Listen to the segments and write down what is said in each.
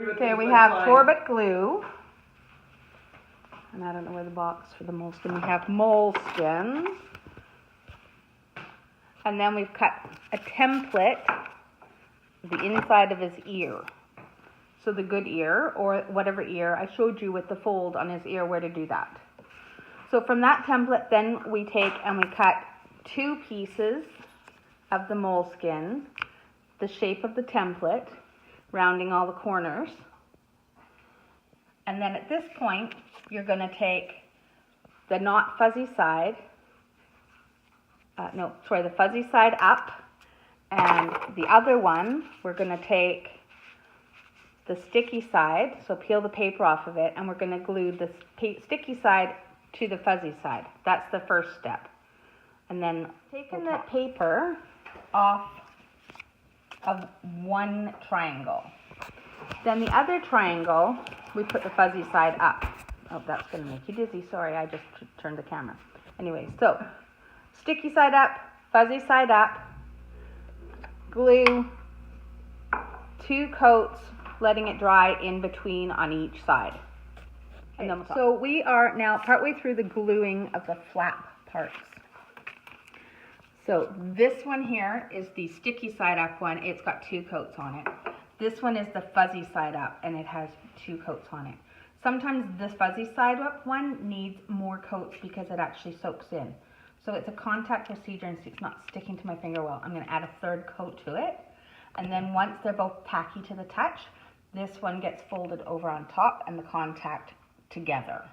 Okay, we have Torbit glue. And I don't know where the box for the moleskin. We have moleskins. And then we've cut a template, the inside of his ear. So the good ear, or whatever ear, I showed you with the fold on his ear where to do that. So from that template, then we take and we cut 2 pieces of the moleskin, the shape of the template, rounding all the corners. And then at this point, you're going to take the not fuzzy side, the fuzzy side up, and the other one, we're going to take the sticky side, so peel the paper off of it, and we're going to glue the sticky side to the fuzzy side. That's the first step. And then taking the paper off of one triangle. Then the other triangle, we put the fuzzy side up. Oh, that's going to make you dizzy. Sorry, I just turned the camera. Anyway, so sticky side up, fuzzy side up, glue 2 coats, letting it dry in between on each side. And then so we are now partway through the gluing of the flap parts. So this one here is the sticky side up one. It's got 2 coats on it. This one is the fuzzy side up, and it has 2 coats on it. Sometimes this fuzzy side up one needs more coats because it actually soaks in. So it's a contact procedure and it's not sticking to my finger well. I'm going to add a 3rd coat to it. And then once they're both tacky to the touch, this one gets folded over on top and the contact together.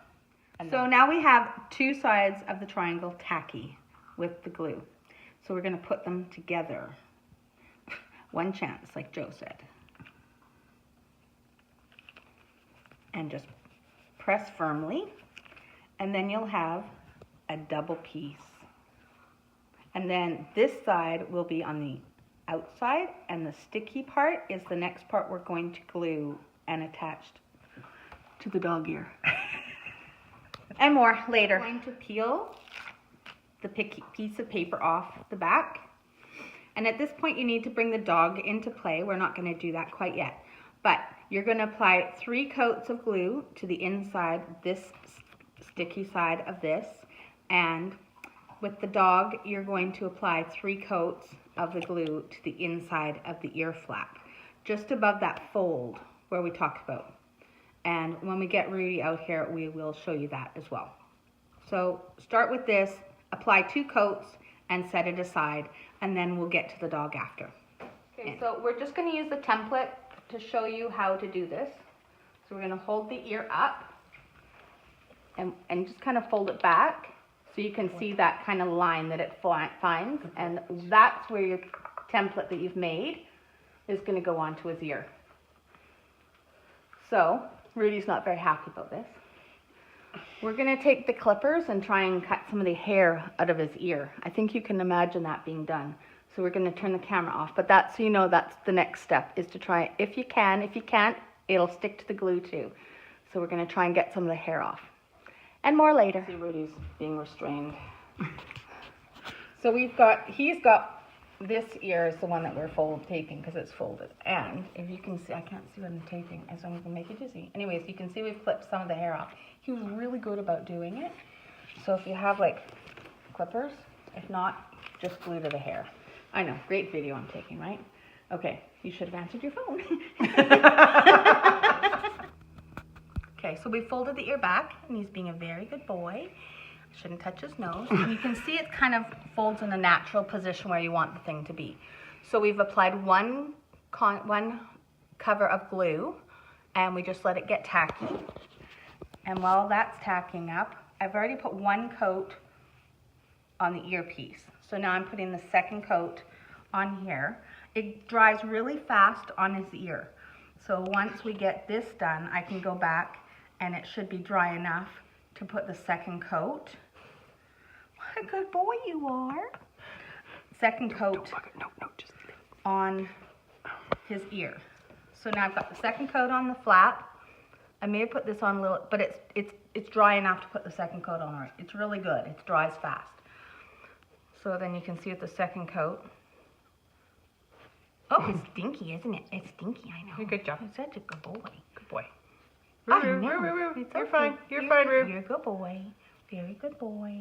And so now we have 2 sides of the triangle tacky with the glue. So we're going to put them together. One chance, like Joe said. And just press firmly, and then you'll have a double piece. And then this side will be on the outside, and the sticky part is the next part we're going to glue and attached to the dog ear. And more later. I'm going to peel the piece of paper off the back. And at this point you need to bring the dog into play. We're not going to do that quite yet. But you're going to apply 3 coats of glue to the inside, this sticky side of this. And with the dog, you're going to apply 3 coats of the glue to the inside of the ear flap, just above that fold where we talked about. And when we get Rudy out here, we will show you that as well. So start with this, apply 2 coats and set it aside, and then we'll get to the dog after. Okay, so we're just going to use the template to show you how to do this. So we're going to hold the ear up and just kind of fold it back so you can see that kind of line that it finds, and that's where your template that you've made is going to go onto his ear. So Rudy's not very happy about this. We're going to take the clippers and try and cut some of the hair out of his ear. I think you can imagine that being done. So we're going to turn the camera off, but that's, so you know, that's the next step, is to try, if you can. If you can't, it'll stick to the glue too. So we're going to try and get some of the hair off. And more later. See, Rudy's being restrained. So he's got this ear is the one that we're taping because it's folded. And if you can see, I can't see what I'm taping, and so I'm going to make you dizzy. Anyways, you can see we've clipped some of the hair off. He was really good about doing it. So if you have like clippers, if not, just glue to the hair. I know, great video I'm taking, right? Okay, you should have answered your phone. Okay, so we folded the ear back, and he's being a very good boy. Shouldn't touch his nose. And you can see it kind of folds in a natural position where you want the thing to be. So we've applied one cover of glue, and we just let it get tacky. And while that's tacking up, I've already put 1 coat on the earpiece. So now I'm putting the 2nd coat on here. It dries really fast on his ear. So once we get this done, I can go back and it should be dry enough to put the 2nd coat. What a good boy you are. 2nd coat on his ear. So now I've got the 2nd coat on the flap. I may have put this on a little, but it's dry enough to put the 2nd coat on. Right? It's really good. It dries fast. So then you can see with the 2nd coat, Oh, it's stinky, isn't it? It's stinky, I know. Good job. You're such a good boy. Good boy. I Roo, know. Roo, Roo, Roo. It's You're okay. fine. You're fine, Roo. You're a good boy. Very good boy.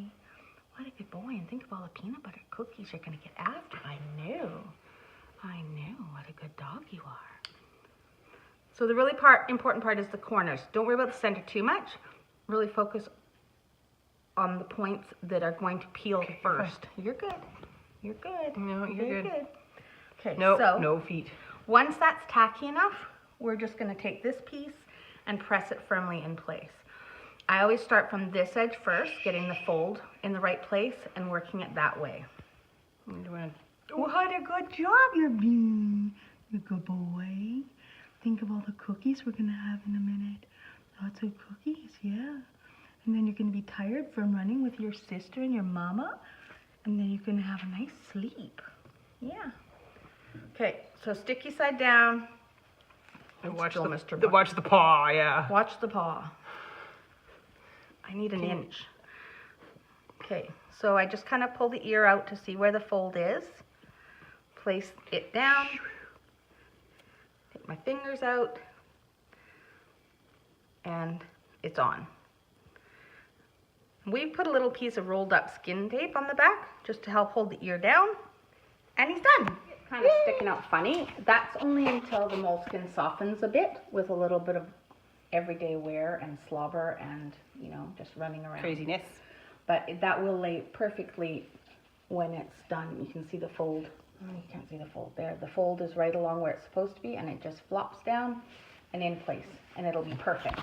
What a good boy. And think of all the peanut butter cookies you're going to get after. I knew. What a good dog you are. So the really important part is the corners. Don't worry about the center too much. Really focus on the points that are going to peel first. You're good. You're good. No, you're good. Okay, No, so no feet. once that's tacky enough, we're just going to take this piece and press it firmly in place. I always start from this edge first, getting the fold in the right place and working it that way. What a good job you're doing. You're a good boy. Think of all the cookies we're going to have in a minute. Lots of cookies, yeah. And then you're going to be tired from running with your sister and your mama. And then you're going to have a nice sleep. Yeah. Okay, so sticky side down. And watch Still the, Mr. the watch the paw, yeah. Watch the paw. I need an inch. Okay, so I just kind of pull the ear out to see where the fold is. Place it down. Take my fingers out. And it's on. We put a little piece of rolled up skin tape on the back just to help hold the ear down. And he's done. It's kind of sticking out funny. That's only until the moleskin softens a bit with a little bit of everyday wear and slobber and, you know, just running around. Craziness. But that will lay perfectly when it's done. You can see the fold. Oh, you can't see the fold there. The fold is right along where it's supposed to be, and it just flops down and in place, and it'll be perfect.